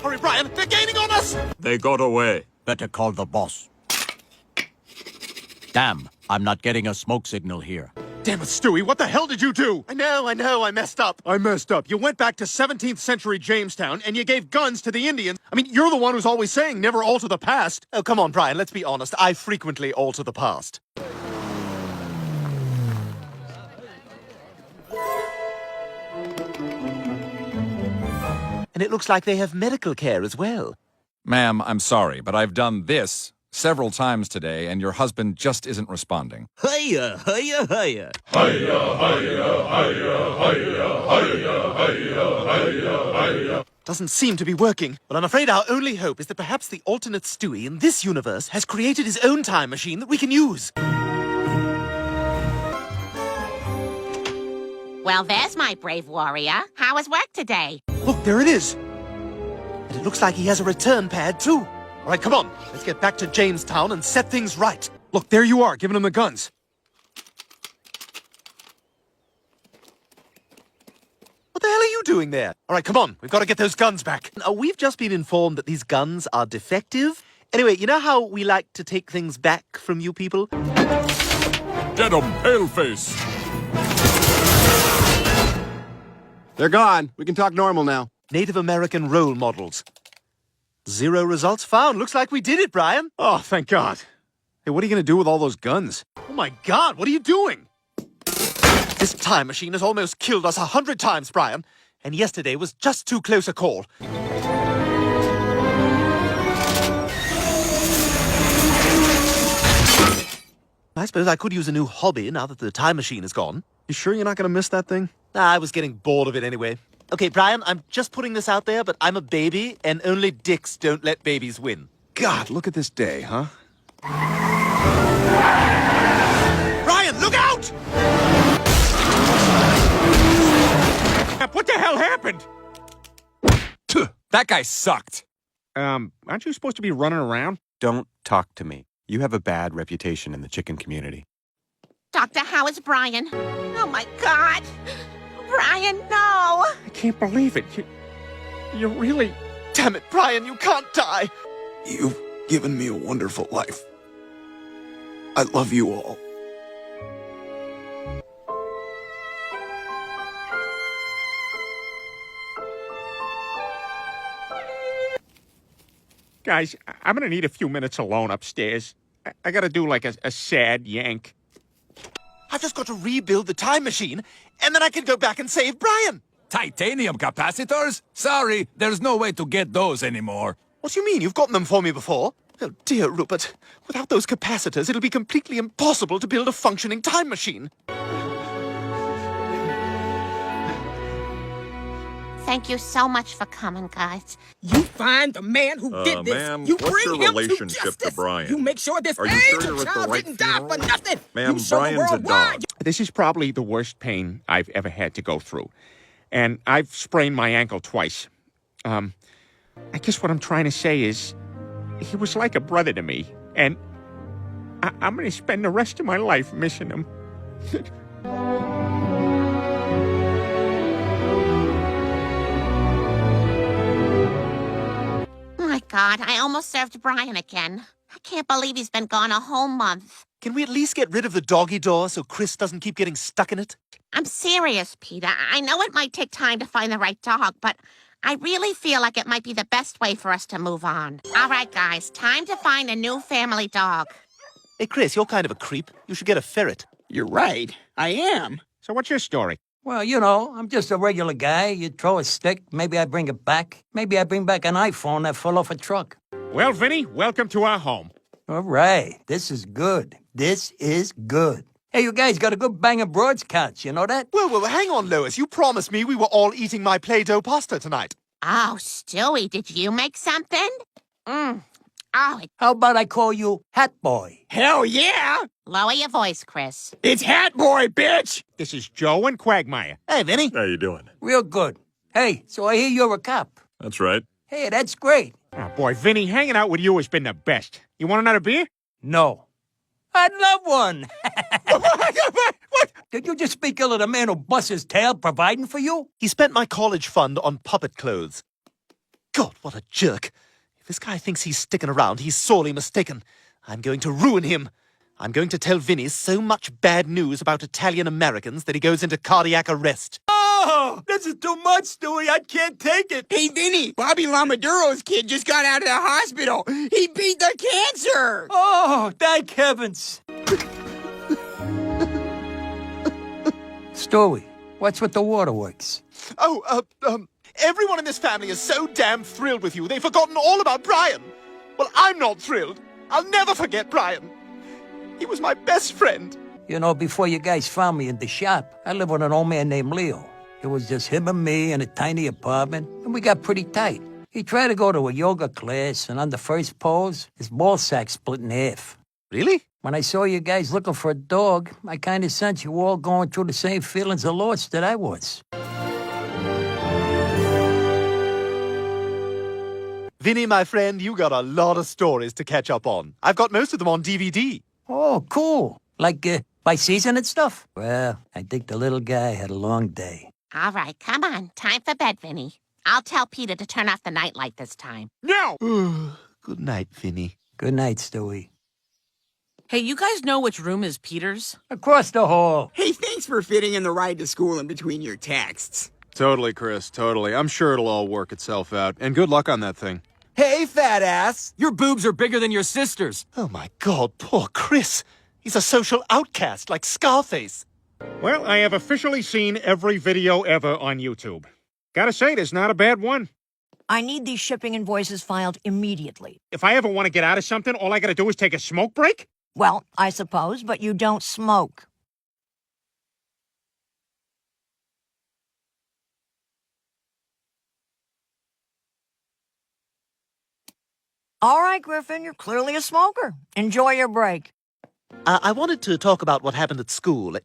Hurry, Brian! They're gaining on us! They got away. Better call the boss. Damn, I'm not getting a smoke signal here. Damn it, Stewie, what the hell did you do? I know, I messed up. I messed up. You went back to 17th century Jamestown, and you gave guns to the Indians. I mean, you're the one who's always saying never alter the past. Oh, come on, Brian, let's be honest. I frequently alter the past. And it looks like they have medical care as well. Ma'am, I'm sorry, but I've done this several times today, and your husband just isn't responding. Hiya, hiya, hiya. Doesn't seem to be working. But I'm afraid our only hope is that perhaps the alternate Stewie in this universe has created his own time machine that we can use. Well, there's my brave warrior. How was work today? Look, there it is. And it looks like he has a return pad, too. All right, come on. Let's get back to Jamestown and set things right. Look, there you are, giving him the guns. What the hell are you doing there? All right, come on. We've got to get those guns back. We've just been informed that these guns are defective. Anyway, you know how we like to take things back from you people? Get 'em, paleface! They're gone. We can talk normal now. Native American role models. 0 results found. Looks like we did it, Brian. Oh, thank God. Hey, what are you going to do with all those guns? Oh, my God, what are you doing? This time machine has almost killed us 100 times, Brian. And yesterday was just too close a call. I suppose I could use a new hobby now that the time machine is gone. You sure you're not going to miss that thing? Nah, I was getting bored of it anyway. Okay, Brian, I'm just putting this out there, but I'm a baby, and only dicks don't let babies win. God, look at this day, huh? Brian, look out! What the hell happened? That guy sucked. Aren't you supposed to be running around? Don't talk to me. You have a bad reputation in the chicken community. Doctor, how is Brian? Oh, my God. Brian, no! I can't believe it. You really... Damn it, Brian, you can't die! You've given me a wonderful life. I love you all. Guys, I'm gonna need a few minutes alone upstairs. I gotta do like a sad yank. I've just got to rebuild the time machine, and then I can go back and save Brian! Titanium capacitors? Sorry, there's no way to get those anymore. What do you mean? You've gotten them for me before? Oh, dear, Rupert. Without those capacitors, it'll be completely impossible to build a functioning time machine. Thank you so much for coming, guys. You find the man who did this. Ma'am, You what's bring your him relationship to to justice. Brian? You make sure this Are you sure angel you're at the child right didn't die for funeral? nothing. Ma'am, You show the Brian's a world why. dog. This is probably the worst pain I've ever had to go through. And I've sprained my ankle twice. I guess what I'm trying to say is, he was like a brother to me. And I'm going to spend the rest of my life missing him. Oh, my God, I almost served Brian again. I can't believe he's been gone a whole month. Can we at least get rid of the doggy door so Chris doesn't keep getting stuck in it? I'm serious, Peter. I know it might take time to find the right dog, but I really feel like it might be the best way for us to move on. All right, guys, time to find a new family dog. Hey, Chris, you're kind of a creep. You should get a ferret. You're right. I am. So what's your story? Well, you know, I'm just a regular guy. You throw a stick, maybe I bring it back. Maybe I bring back an iPhone that fell off a truck. Well, Vinny, welcome to our home. All right, this is good. This is good. Hey, you guys got a good bang of broadcast, you know that? Well, hang on, Lois. You promised me we were all eating my Play-Doh pasta tonight. Oh, Stewie, did you make something? Oh, How about I call you Hat Boy? Hell yeah! lower your voice, Chris. It's Hat Boy, bitch! This is Joe and Quagmire. Hey, Vinny. How you doing? Real good. Hey, so I hear you're a cop. That's right. Hey, that's great. Oh, boy, Vinny, hanging out with you has been the best. You want another beer? No. I'd love one. What? Did you just speak ill of the man who busts his tail providing for you? He spent my college fund on puppet clothes. God, what a jerk. If this guy thinks he's sticking around, he's sorely mistaken. I'm going to ruin him. I'm going to tell Vinny so much bad news about Italian Americans that he goes into cardiac arrest. Oh, this is too much, Stewie. I can't take it. Hey, Vinny, Bobby Lamaduro's kid just got out of the hospital. He beat the cancer. Oh, thank heavens. Stewie, what's with the waterworks? Everyone in this family is so damn thrilled with you, they've forgotten all about Brian. Well, I'm not thrilled. I'll never forget Brian. He was my best friend. You know, before you guys found me in the shop, I lived with an old man named Leo. It was just him and me in a tiny apartment, and we got pretty tight. He tried to go to a yoga class, and on the first pose, his ball sack split in half. Really? When I saw you guys looking for a dog, I kind of sensed you all going through the same feelings of loss that I was. Vinny, my friend, you got a lot of stories to catch up on. I've got most of them on DVD. Oh, cool. Like, by season and stuff? Well, I think the little guy had a long day. All right, come on. Time for bed, Vinny. I'll tell Peter to turn off the nightlight this time. No. Good night, Vinny. Good night, Stewie. Hey, you guys know which room is Peter's? Across the hall. Hey, thanks for fitting in the ride to school in between your texts. Totally, Chris, totally. I'm sure it'll all work itself out. And good luck on that thing. Hey, fat ass! Your boobs are bigger than your sister's. Oh, my God, poor Chris. He's a social outcast like Scarface. Well, I have officially seen every video ever on YouTube. Gotta say, there's not a bad one. I need these shipping invoices filed immediately. If I ever want to get out of something, all I gotta do is take a smoke break? Well, I suppose, but you don't smoke. All right, Griffin, you're clearly a smoker. Enjoy your break. I wanted to talk about what happened at school.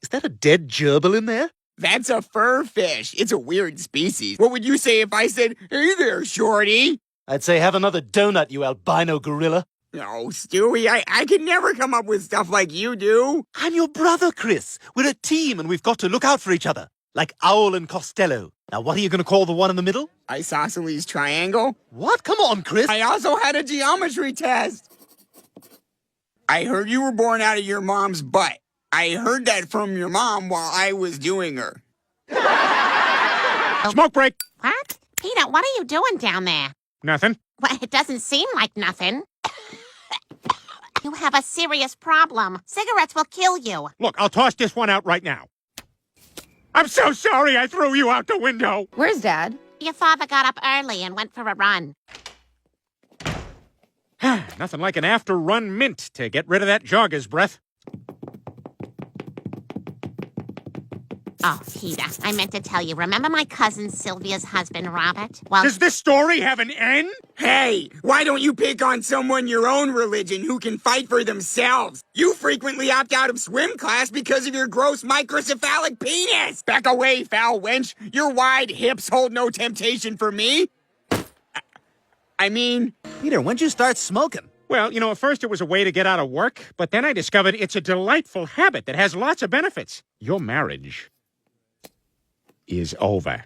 Is that a dead gerbil in there? That's a fur fish. It's a weird species. What would you say if I said, hey there, shorty? I'd say have another donut, you albino gorilla. No, Stewie, I could never come up with stuff like you do. I'm your brother, Chris. We're a team and we've got to look out for each other. Like Owl and Costello. Now, what are you going to call the one in the middle? Isosceles triangle. What? Come on, Chris. I also had a geometry test. I heard you were born out of your mom's butt. I heard that from your mom while I was doing her. Smoke break! What? Peter, what are you doing down there? Nothing. Well, it doesn't seem like nothing. You have a serious problem. Cigarettes will kill you. Look, I'll toss this one out right now. I'm so sorry I threw you out the window. Where's Dad? Your father got up early and went for a run. Nothing like an after-run mint to get rid of that jogger's breath. Oh, Peter, I meant to tell you. Remember my cousin Sylvia's husband, Robert? Well, Does this story have an end? Hey, why don't you pick on someone your own religion who can fight for themselves? You frequently opt out of swim class because of your gross microcephalic penis. Back away, foul wench. Your wide hips hold no temptation for me. I mean... Peter, when'd you start smoking? Well, you know, at first it was a way to get out of work, but then I discovered it's a delightful habit that has lots of benefits. Your marriage is over.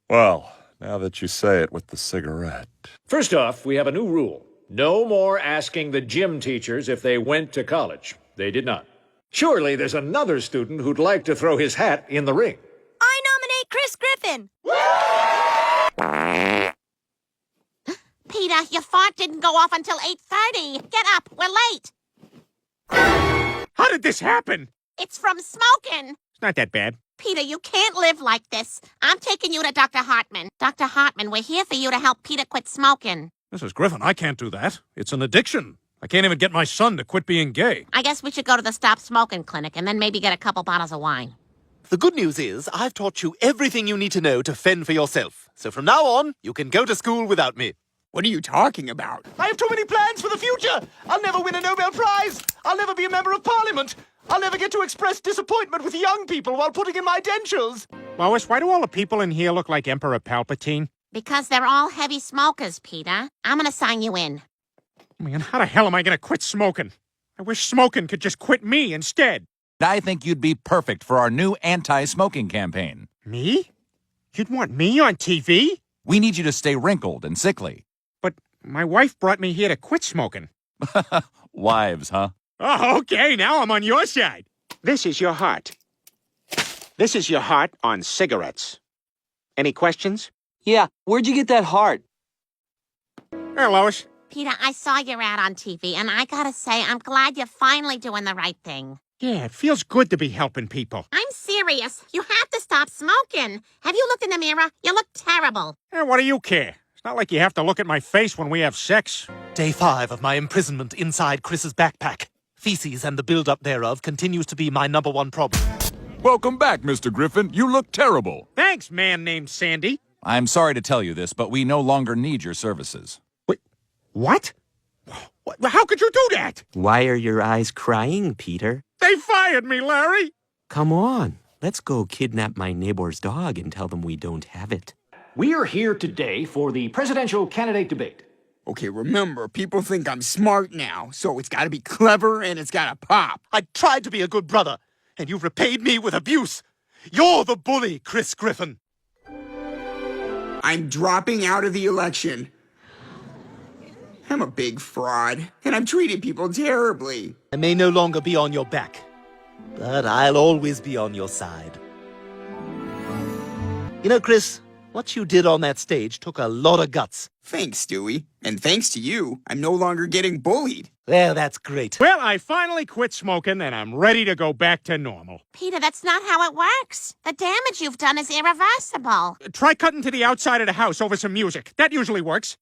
Well, now that you say it with the cigarette. First off, we have a new rule. No more asking the gym teachers if they went to college. They did not. Surely there's another student who'd like to throw his hat in the ring. I nominate Chris Griffin. Peter, your fart didn't go off until 8:30. Get up, we're late. How did this happen? It's from smoking. It's not that bad. Peter, you can't live like this. I'm taking you to Dr. Hartman. Dr. Hartman, we're here for you to help Peter quit smoking. Mrs. Griffin, I can't do that. It's an addiction. I can't even get my son to quit being gay. I guess we should go to the Stop Smoking Clinic and then maybe get a couple bottles of wine. The good news is, I've taught you everything you need to know to fend for yourself. So from now on, you can go to school without me. What are you talking about? I have too many plans for the future. I'll never win a Nobel Prize. I'll never be a member of Parliament. I'll never get to express disappointment with young people while putting in my dentures. Lois, why do all the people in here look like Emperor Palpatine? Because they're all heavy smokers, Peter. I'm gonna sign you in. Man, how the hell am I gonna quit smoking? I wish smoking could just quit me instead. I think you'd be perfect for our new anti-smoking campaign. Me? You'd want me on TV? We need you to stay wrinkled and sickly. But my wife brought me here to quit smoking. Wives, huh? Oh, okay, now I'm on your side. This is your heart. This is your heart on cigarettes. Any questions? Yeah, where'd you get that heart? Hey, Lois. Peter, I saw your ad on TV, and I gotta say, I'm glad you're finally doing the right thing. Yeah, it feels good to be helping people. I'm serious. You have to stop smoking. Have you looked in the mirror? You look terrible. What do you care? It's not like you have to look at my face when we have sex. Day 5 of my imprisonment inside Chris's backpack. Feces and the build-up thereof continues to be my #1 problem. Welcome back, Mr. Griffin. You look terrible. Thanks, man named Sandy. I'm sorry to tell you this, but we no longer need your services. Wait, what? How could you do that? Why are your eyes crying, Peter? They fired me, Larry. Come on, let's go kidnap my neighbor's dog and tell them we don't have it. We are here today for the presidential candidate debate. Okay, remember, people think I'm smart now, so it's gotta be clever and it's gotta pop. I tried to be a good brother, and you've repaid me with abuse. You're the bully, Chris Griffin. I'm dropping out of the election. I'm a big fraud, and I've treated people terribly. I may no longer be on your back, but I'll always be on your side. You know, Chris, what you did on that stage took a lot of guts. Thanks, Stewie. And thanks to you, I'm no longer getting bullied. Well, that's great. Well, I finally quit smoking, and I'm ready to go back to normal. Peter, that's not how it works. The damage you've done is irreversible. Try cutting to the outside of the house over some music. That usually works.